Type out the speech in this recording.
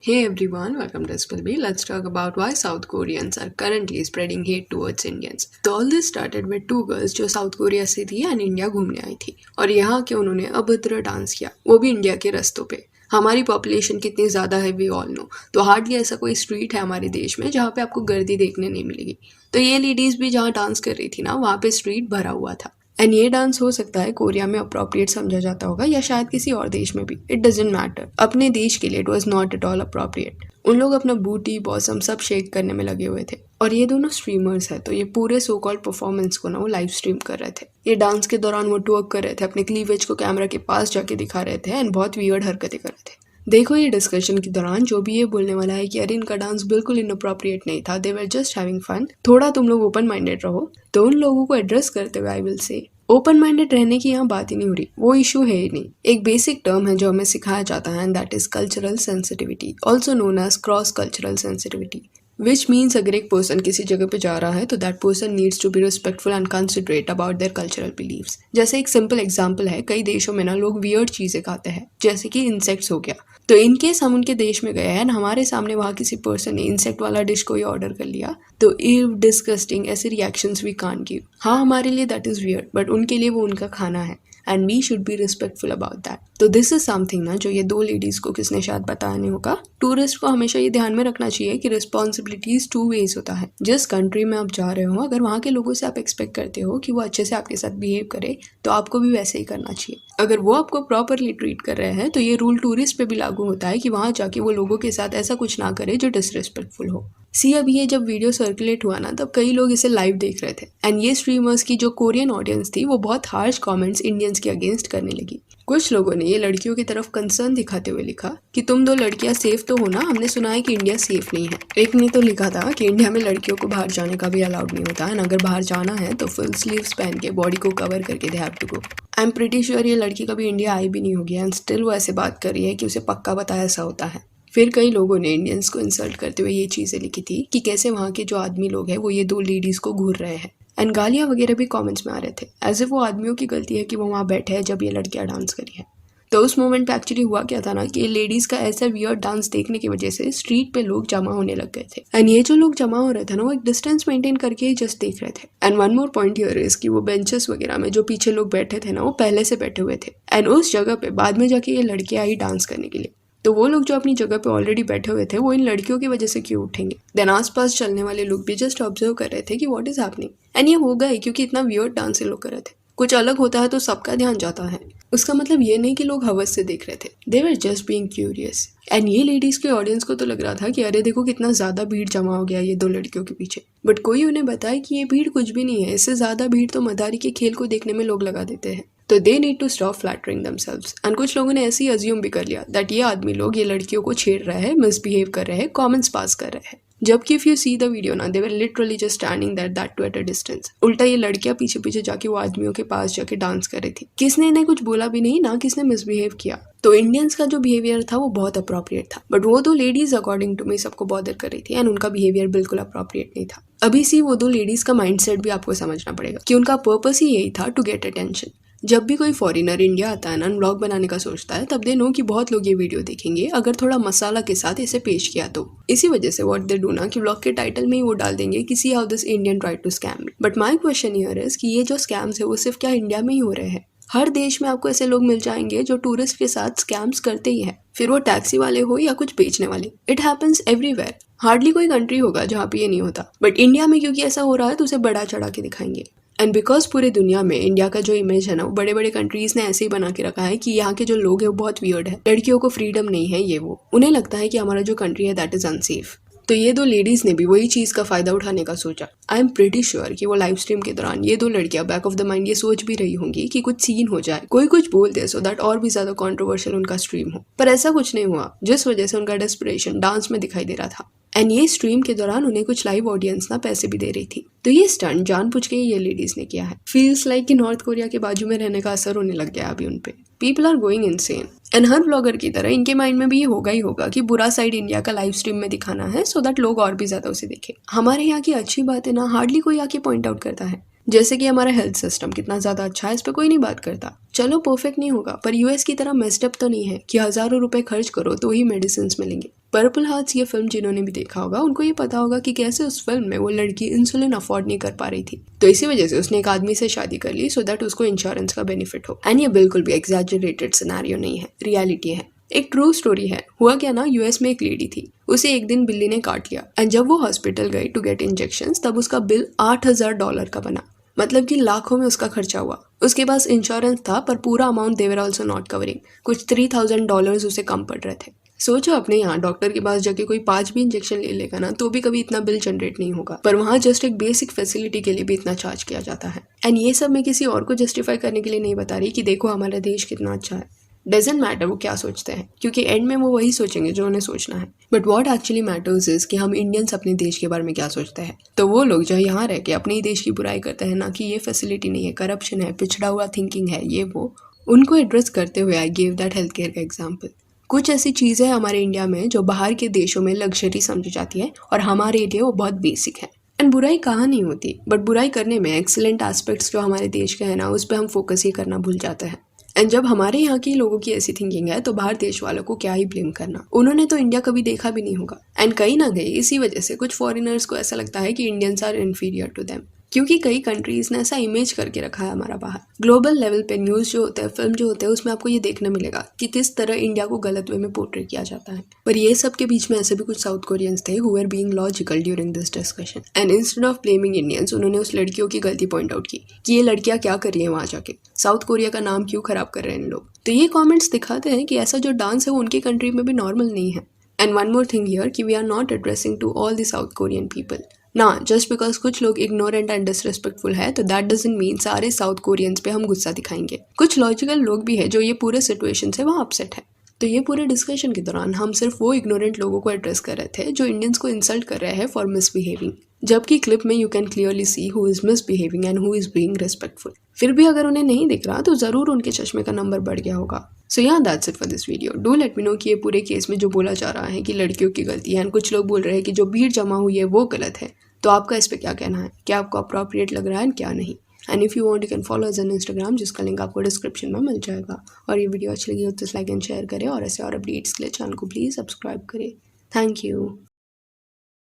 Hey everyone, welcome to SPLB. Let's talk about why South Koreans are currently spreading hate towards Indians. तो all this started with two girls जो south Korea से थी and India घूमने आई थी और यहाँ के उन्होंने अभद्र डांस किया, वो भी इंडिया के रस्तों पे। हमारी पॉपुलेशन कितनी ज़्यादा है वी ऑल नो, तो हार्डली ऐसा कोई स्ट्रीट है हमारे देश में जहाँ पे आपको गर्दी देखने नहीं मिलेगी। तो ये लेडीज़ भी जहाँ डांस कर रही थी ना, वहाँ पे स्ट्रीट भरा हुआ था। एंड ये डांस हो सकता है कोरिया में अप्रोप्रिएट समझा जाता होगा या शायद किसी और देश में भी, इट डजेंट मैटर। अपने देश के लिए it was not at all appropriate. उन लोग अपना बूटी बॉसम सब शेक करने में लगे हुए थे और ये दोनों स्ट्रीमर्स है, तो ये पूरे सो कॉल्ड परफॉर्मेंस को ना वो लाइव स्ट्रीम कर रहे थे। ये डांस के दौरान वो ट्वर्क कर रहे थे, अपने क्लीवेज को कैमरा के पास जाके दिखा रहे थे एंड बहुत वियर्ड हरकतें कर रहे थे। देखो ये डिस्कशन के दौरान जो भी ये बोलने वाला है कि अरे इनका डांस बिल्कुल इनअप्रोप्रिएट नहीं था, दे वर जस्ट हैविंग फन, थोड़ा तुम लोग ओपन माइंडेड रहो। तो उन लोगों को एड्रेस करते हुए I will say open minded रहने की यहाँ बात ही नहीं हो रही, वो इशू है ही नहीं। एक बेसिक टर्म है जो हमें सिखाया जाता है and that is cultural sensitivity, also known as cross cultural sensitivity, which means अगर एक पर्सन किसी जगह पे जा रहा है तो that person needs to be respectful and considerate about their cultural beliefs. जैसे एक सिंपल एग्जांपल है, कई देशों में ना लोग वियर्ड चीजें खाते हैं जैसे कि इंसेक्ट्स हो गया। तो इन केस हम उनके देश में गए हैं एंड हमारे सामने वहाँ किसी पर्सन ने इंसेक्ट वाला डिश कोई ऑर्डर कर लिया, तो इव डिस्गस्टिंग ऐसे रिएक्शंस वी कांट गिव। हाँ हमारे लिए दैट इज वियर्ड, बट उनके लिए वो उनका खाना है and we should be respectful about that. तो दिस इज समथिंग ना जो ये दो लेडीज को किसने शायद बताया नहीं होगा। टूरिस्ट को हमेशा ये ध्यान में रखना चाहिए कि रिस्पॉन्सिबिलिटीज टू वेज होता है। जिस कंट्री में आप जा रहे हो, अगर वहाँ के लोगों से आप एक्सपेक्ट करते हो कि वो अच्छे से आपके साथ बिहेव करे, तो आपको भी वैसे ही करना चाहिए। अगर वो आपको प्रॉपरली ट्रीट कर रहे हैं तो ये रूल टूरिस्ट पे भी लागू होता है कि वहाँ जाके वो लोगों के साथ ऐसा कुछ ना करे जो डिसरिस्पेक्टफुल हो। सी अभी ये जब वीडियो सर्कुलेट हुआ ना, तब कई लोग इसे लाइव देख रहे थे एंड ये स्ट्रीमर्स की जो कोरियन ऑडियंस थी वो बहुत हार्श कमेंट्स इंडियंस के अगेंस्ट करने लगी। कुछ लोगों ने ये लड़कियों की तरफ कंसर्न दिखाते हुए लिखा कि तुम दो लड़कियां सेफ तो हो ना, हमने सुना है कि इंडिया सेफ नहीं है। एक ने तो लिखा था कि इंडिया में लड़कियों को बाहर जाने का भी अलाउड नहीं होता एंड अगर बाहर जाना है तो फुल स्लीव्स पहन के बॉडी को कवर करके they have to go. I am pretty sure ये लड़की कभी इंडिया आई भी नहीं होगी एंड स्टिल वो ऐसे बात कर रही है कि उसे पक्का पता है ऐसा होता है। फिर कई लोगों ने इंडियंस को इंसल्ट करते हुए ये चीज़ें लिखी थी कि कैसे वहाँ के जो आदमी लोग हैं वो ये दो लेडीज़ को घूर रहे हैं एंड गालियाँ वगैरह भी कमेंट्स में आ रहे थे, एज इफ वो आदमियों की गलती है कि वो वहाँ बैठे हैं जब ये लड़कियाँ डांस करी है। तो उस मोमेंट पे एक्चुअली हुआ क्या था ना कि लेडीज़ का ऐसा वियर्ड डांस देखने की वजह से स्ट्रीट पे लोग जमा होने लग गए थे एंड ये जो लोग जमा हो रहे थे ना, वो एक डिस्टेंस मेंटेन करके ही जस्ट देख रहे थे। And one more point here is कि वो बेंचेस वगैरह में जो पीछे लोग बैठे थे ना, वो पहले से बैठे हुए थे एंड उस जगह पे बाद में जाके ये लड़कियाँ आई डांस करने के लिए। तो वो लोग जो अपनी जगह पे ऑलरेडी बैठे हुए थे वो इन लड़कियों की वजह से क्यों उठेंगे। देन आसपास चलने वाले लोग भी जस्ट ऑब्जर्व कर रहे थे कि व्हाट इज हैपनिंग एंड ये होगा ही क्योंकि इतना वियर्ड डांस ये लोग कर रहे थे। कुछ अलग होता है तो सबका ध्यान जाता है, उसका मतलब ये नहीं कि लोग हवस से देख रहे थे, they were just being curious. And ये लेडीज के ऑडियंस को तो लग रहा था कि अरे देखो कितना ज्यादा भीड़ जमा हो गया ये दो लड़कियों के पीछे, बट कोई उन्हें बताए कि ये भीड़ कुछ भी नहीं है, इससे ज्यादा भीड़ तो मदारी के खेल को देखने में लोग लगा देते हैं। तो they need to stop flattering themselves. And कुछ लोगों ने ऐसे ही अज्यूम भी कर लिया दैट ये आदमी लोग ये लड़कियों को छेड़ रहे हैं, मिसबिहेव कर रहे हैं, कमेंट्स पास कर रहे हैं, जबकि if you see the video ना, they were literally just standing that too at a distance. उल्टा ये लड़कियां पीछे पीछे जाके वो आदमियों के पास जाके डांस कर रही थी, किसने इन्हें कुछ बोला भी नहीं, ना किसने मिसबिहेव किया। तो इंडियंस का जो बिहेवियर था वो बहुत अप्रोप्रिएट था, बट वो दो लेडीज अकॉर्डिंग टू मी सबको बॉदर कर रही थी एंड उनका बिहेवियर बिल्कुल अप्रोप्रिएट नहीं था। अभी सी वो दो लेडीज का माइंडसेट भी आपको समझना पड़ेगा कि उनका पर्पस ही यही था टू गेट अटेंशन। जब भी कोई फॉरेनर इंडिया आता है ना, व्लॉग बनाने का सोचता है, तब दे नो कि बहुत लोग ये वीडियो देखेंगे अगर थोड़ा मसाला के साथ इसे पेश किया तो। इसी वजह से व्हाट दे डू ना कि व्लॉग के टाइटल में ही वो डाल देंगे कि see how this Indian try to scam me. But my question here is कि ये जो स्कैम्स है वो सिर्फ क्या इंडिया में ही हो रहे हैं? हर देश में आपको ऐसे लोग मिल जाएंगे जो टूरिस्ट के साथ स्कैम्स करते ही हैं, फिर वो टैक्सी वाले हो या कुछ बेचने वाले। इट हैपेंस एवरीवेयर, हार्डली कोई कंट्री होगा जहाँ पे ये नहीं होता, बट इंडिया में क्योंकि ऐसा हो रहा है तो उसे बड़ा चढ़ा के दिखाएंगे। एंड बिकॉज पूरे दुनिया में इंडिया का जो इमेज है ना, वो बड़े बड़े कंट्रीज ने ऐसे ही बना के रखा है कि यहाँ के जो लोग हैं वो बहुत वियर्ड है, लड़कियों को फ्रीडम नहीं है, ये वो उन्हें लगता है कि हमारा जो कंट्री है दैट इज अनसेफ। तो ये दो लेडीज ने भी वही चीज का फायदा उठाने का सोचा। आई एम प्रीटी श्योर कि वो लाइव स्ट्रीम के दौरान ये दो लड़कियां बैक ऑफ द माइंड ये सोच भी रही होंगी कि कुछ सीन हो जाए, कोई कुछ बोल दे सो दैट और भी ज्यादा कंट्रोवर्शियल उनका स्ट्रीम हो, पर ऐसा कुछ नहीं हुआ, जिस वजह से उनका डेस्परेशन डांस में दिखाई दे रहा था। एंड ये स्ट्रीम के दौरान उन्हें कुछ लाइव ऑडियंस ना पैसे भी दे रही थी। तो ये स्टंट जानबूझ के ये लेडीज ने किया है। फील्स लाइक कि नॉर्थ कोरिया के बाजू में रहने का असर होने लग गया अभी उनपे। People are going insane and हर ब्लॉगर की तरह इनके माइंड में भी ये होगा ही होगा कि बुरा साइड इंडिया का लाइव स्ट्रीम में दिखाना है सो दैट लोग और भी ज्यादा उसे देखें। हमारे यहाँ की अच्छी बात है ना, हार्डली कोई आके पॉइंट आउट करता है, जैसे कि हमारा हेल्थ सिस्टम कितना ज्यादा अच्छा है, इस पे कोई नहीं बात करता। चलो परफेक्ट नहीं होगा, पर यूएस की तरह मेस्ड अप तो नहीं है कि हजारों रुपए खर्च करो तो ही मेडिसिन मिलेंगे। पर्पल हार्ट्स ये फिल्म जिन्होंने भी देखा होगा उनको ये पता होगा कि कैसे उस फिल्म में वो लड़की इंसुलिन अफोर्ड नहीं कर पा रही थी, तो इसी वजह से उसने एक आदमी से शादी कर ली सो दैट उसको इंश्योरेंस का बेनिफिट हो। एंड ये बिल्कुल भी एग्जैजरेटेड सिनेरियो नहीं है, रियलिटी है, एक ट्रू स्टोरी है। हुआ क्या ना, यूएस में एक लेडी थी, उसे एक दिन बिल्ली ने काट लिया एंड जब वो हॉस्पिटल गई टू गेट इंजेक्शंस तब उसका बिल $8,000 का बना, मतलब कि लाखों में उसका खर्चा हुआ। उसके पास इंश्योरेंस था पर पूरा amount they were also not covering, कुछ $3,000 उसे कम पड़ रहे थे। सोचो अपने यहाँ डॉक्टर के पास जाके कोई 5 भी इंजेक्शन ले लेगा ना तो भी कभी इतना बिल जनरेट नहीं होगा, पर वहाँ जस्ट एक बेसिक फैसिलिटी के लिए भी इतना चार्ज किया जाता है। एंड ये सब मैं किसी और को जस्टिफाई करने के लिए नहीं बता रही कि देखो हमारा देश कितना अच्छा है, डजेंट मैटर वो क्या सोचते हैं, क्योंकि एंड में वो वही सोचेंगे जो उन्हें सोचना है। But what actually matters is कि हम इंडियंस अपने देश के बारे में क्या सोचते हैं। तो वो लोग जो यहाँ रह के अपने ही देश की बुराई करते हैं ना कि ये फैसिलिटी नहीं है, करप्शन है, पिछड़ा हुआ थिंकिंग है, ये वो, उनको एड्रेस करते हुए I give that health care का एग्जाम्पल। कुछ ऐसी चीज़ें हैं हमारे इंडिया में जो बाहर के देशों में लग्जरी समझी जाती है और हमारे लिए वो बहुत बेसिक है। एंड बुराई कहाँ नहीं होती, बट बुराई करने में एक्सीलेंट एस्पेक्ट्स जो हमारे देश के हैं ना उस पर हम फोकस ही करना भूल जाते हैं। एंड जब हमारे यहाँ के लोगों की ऐसी थिंकिंग है तो बाहर देश वालों को क्या ही ब्लेम करना, उन्होंने तो इंडिया कभी देखा भी नहीं होगा। एंड कहीं ना कहीं इसी वजह से कुछ फॉरेनर्स को ऐसा लगता है कि Indians are inferior to them, क्योंकि कई कंट्रीज ने ऐसा इमेज करके रखा है हमारा बाहर। ग्लोबल लेवल पे न्यूज़ जो होता है, फिल्म जो होते हैं, उसमें आपको ये देखने मिलेगा कि किस तरह इंडिया को गलत वे में पोर्ट्रे किया जाता है। पर ये सब के बीच में ऐसे भी कुछ साउथ कोरियंस थे who were being logical during this discussion and instead of blaming Indians उन्होंने उस लड़कियों की गलती पॉइंट आउट की कि ये लड़कियां क्या कर रही हैं वहाँ जाके, साउथ कोरिया का नाम क्यों खराब कर रहे हैं इन लोग। तो ये कॉमेंट्स दिखाते हैं कि ऐसा जो डांस है वो उनकी कंट्री में भी नॉर्मल नहीं है। And one more thing here कि we are not addressing to all the South Korean people ना, जस्ट बिकॉज कुछ लोग इग्नोरेंट एंड डिसरिस्पेक्टफुल है तो दैट डजंट मीन सारे साउथ कोरियंस पे हम गुस्सा दिखाएंगे। कुछ लॉजिकल लोग भी है जो ये पूरे सिचुएशन से वहाँ अपसेट है। तो ये पूरे डिस्कशन के दौरान हम सिर्फ वो इग्नोरेंट लोगों को एड्रेस कर रहे थे जो इंडियंस को इंसल्ट कर रहे हैं फॉर मिसबिहेविंग, जबकि क्लिप में you can clearly see who is misbehaving and who is being respectful. फिर भी अगर उन्हें नहीं दिख रहा तो जरूर उनके चश्मे का नंबर बढ़ गया होगा। सो या that's it for this video. Do let me know कि ये पूरे केस में जो बोला जा रहा है कि लड़कियों की गलती है, कुछ लोग बोल रहे हैं कि जो भीड़ जमा हुई है वो गलत है, तो आपका इस पर क्या कहना है, क्या आपको अप्रोप्रिएट लग रहा है क्या नहीं। And if you want you can follow us on Instagram, जिसका लिंक आपको डिस्क्रिप्शन में मिल जाएगा। और ये वीडियो अच्छी लगी हो तो लाइक एंड शेयर करें और ऐसे और अपडेट्स के लिए चैनल को प्लीज़ सब्सक्राइब करें। Thank you.